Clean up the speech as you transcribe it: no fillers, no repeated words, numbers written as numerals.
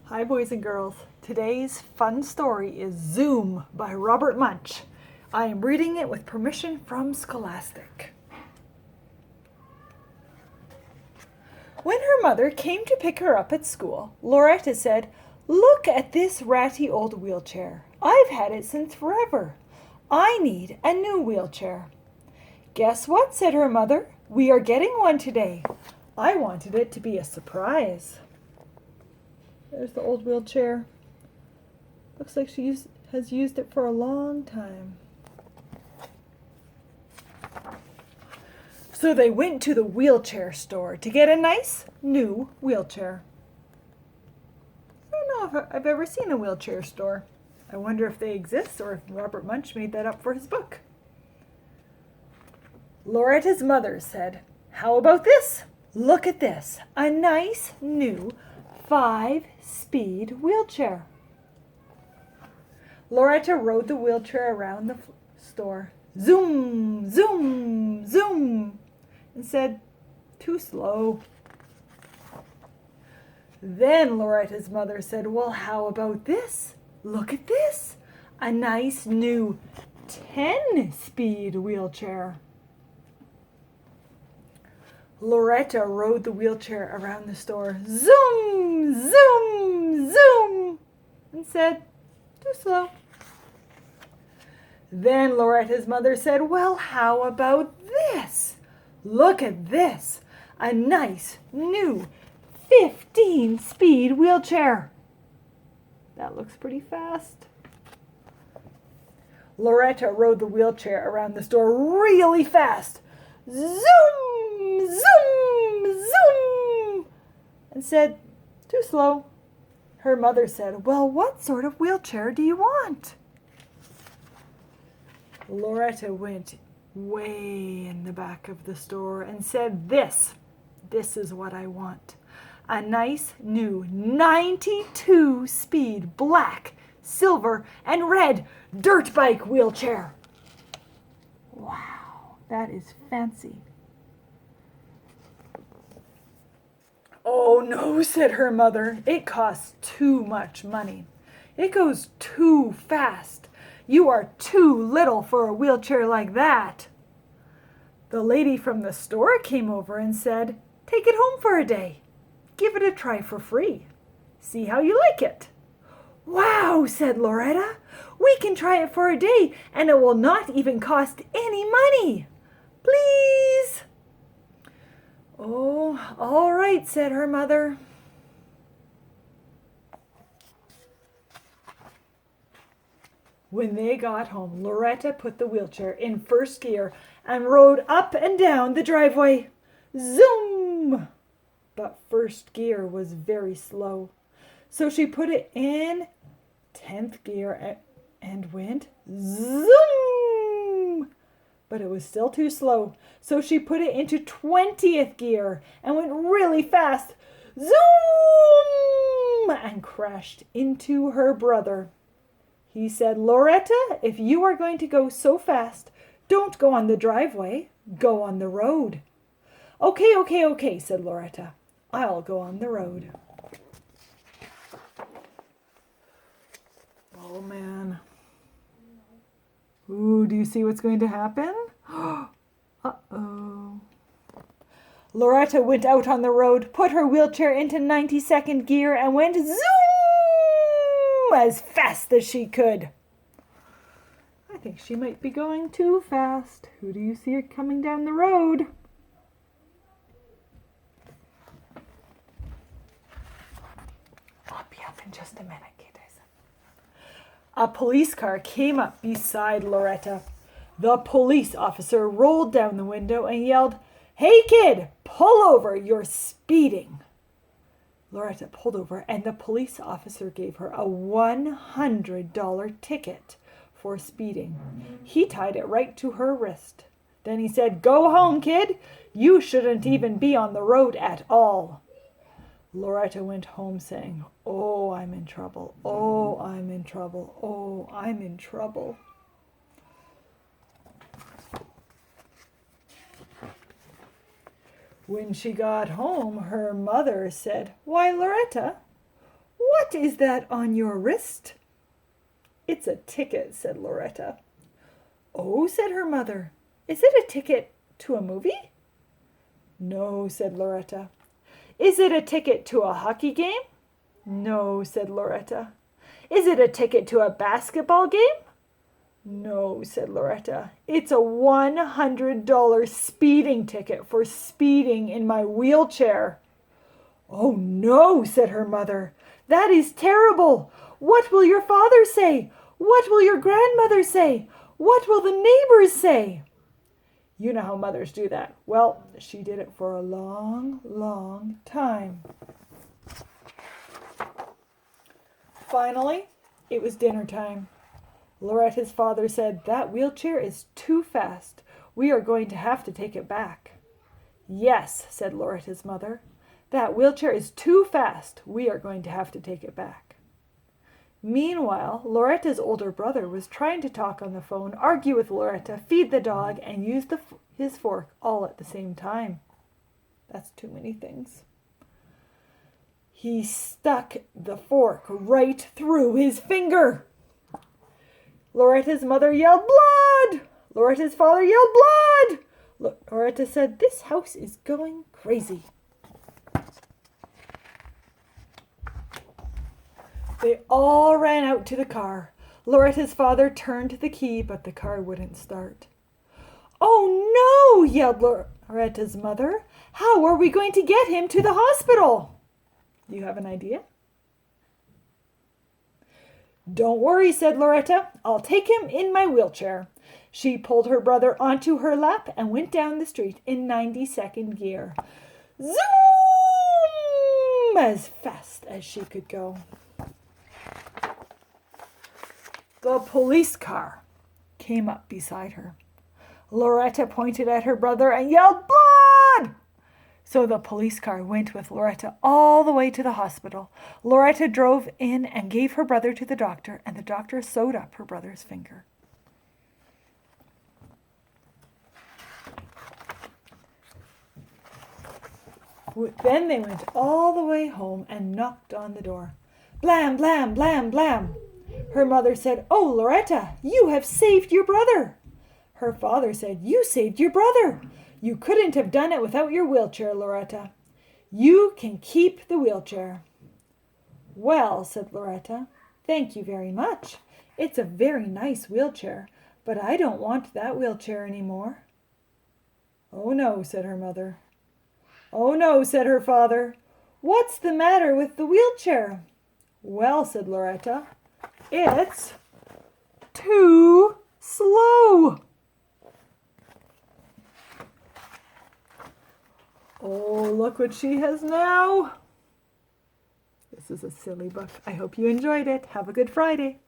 Hi boys and girls. Today's fun story is Zoom by Robert Munsch. I am reading it with permission from Scholastic. When her mother came to pick her up at school, Loretta said, "Look at this ratty old wheelchair. I've had it since forever. I need a new wheelchair." "Guess what?" said her mother. "We are getting one today." I wanted it to be a surprise. There's the old wheelchair. Looks like she has used it for a long time. So they went to the wheelchair store to get a nice new wheelchair. I don't know if I've ever seen a wheelchair store. I wonder if they exist or if Robert Munsch made that up for his book. Loretta's mother said, "How about this? Look at this. A nice new 5-speed wheelchair." Loretta rode the wheelchair around the store. Zoom, zoom, zoom, and said, "Too slow." Then Loretta's mother said, "Well, how about this? Look at this. A nice new 10-speed wheelchair." Loretta rode the wheelchair around the store. Zoom, zoom, zoom, and said, "Too slow." Then Loretta's mother said, "Well, how about this? Look at this. A nice new 15-speed wheelchair." That looks pretty fast. Loretta rode the wheelchair around the store really fast. Zoom, zoom, zoom, and said, "Too slow." Her mother said, "Well, what sort of wheelchair do you want?" Loretta went way in the back of the store and said, This is what I want. A nice new 92-speed black, silver, and red dirt bike wheelchair." Wow, that is fancy. "Oh no," said her mother. "It costs too much money. It goes too fast. You are too little for a wheelchair like that." The lady from the store came over and said, "Take it home for a day. Give it a try for free. See how you like it." "Wow," said Loretta. "We can try it for a day and it will not even cost any money. Please." "Oh, all right," said her mother. When they got home, Loretta put the wheelchair in first gear and rode up and down the driveway. Zoom! But first gear was very slow. So she put it in 10th gear and went zoom! But it was still too slow. So she put it into 20th gear and went really fast. Zoom! And crashed into her brother. He said, "Loretta, if you are going to go so fast, don't go on the driveway. Go on the road." Okay, said Loretta. "I'll go on the road." Oh, man. Ooh, do you see what's going to happen? Uh-oh. Loretta went out on the road, put her wheelchair into 92nd gear, and went zoom as fast as she could. I think she might be going too fast. Who do you see coming down the road? I'll be up in just a minute, kiddos. A police car came up beside Loretta. The police officer rolled down the window and yelled, "Hey kid, pull over, you're speeding." Loretta pulled over and the police officer gave her a $100 ticket for speeding. He tied it right to her wrist. Then he said, "Go home, kid. You shouldn't even be on the road at all." Loretta went home saying, "Oh, I'm in trouble. Oh, I'm in trouble. Oh, I'm in trouble." When she got home, her mother said, "Why, Loretta, What is that on your wrist? It's a ticket, said Loretta. Oh, said her mother. Is it a ticket to a movie? No, said Loretta. Is it a ticket to a hockey game? No, said Loretta. Is it a ticket to a basketball game? No, said Loretta. It's a $100 speeding ticket for speeding in my wheelchair. Oh, no, said her mother. That is terrible. What will your father say? What will your grandmother say? What will the neighbors say? You know how mothers do that. Well, she did it for a long, long time. Finally, it was dinner time. Loretta's father said, "That wheelchair is too fast. We are going to have to take it back." "Yes," said Loretta's mother. "That wheelchair is too fast. We are going to have to take it back." Meanwhile, Loretta's older brother was trying to talk on the phone, argue with Loretta, feed the dog, and use his fork all at the same time. That's too many things. He stuck the fork right through his finger. Loretta's mother yelled, "Blood!" Loretta's father yelled, "Blood!" Loretta said, "This house is going crazy." They all ran out to the car. Loretta's father turned the key, but the car wouldn't start. "Oh no!" yelled Loretta's mother. "How are we going to get him to the hospital?" Do you have an idea? "Don't worry," said Loretta. "I'll take him in my wheelchair." She pulled her brother onto her lap and went down the street in 90-second gear. Zoom! As fast as she could go. The police car came up beside her. Loretta pointed at her brother and yelled, "Blood!" So the police car went with Loretta all the way to the hospital. Loretta drove in and gave her brother to the doctor, and the doctor sewed up her brother's finger. Then they went all the way home and knocked on the door. Blam, blam, blam, blam. Her mother said, "Oh, Loretta, you have saved your brother." Her father said, "You saved your brother. You couldn't have done it without your wheelchair, Loretta. You can keep the wheelchair." "Well," said Loretta, "thank you very much. It's a very nice wheelchair, but I don't want that wheelchair anymore." "Oh no," said her mother. "Oh no," said her father. "What's the matter with the wheelchair?" "Well," said Loretta, "it's too slow." Oh, look what she has now. This is a silly book. I hope you enjoyed it. Have a good Friday.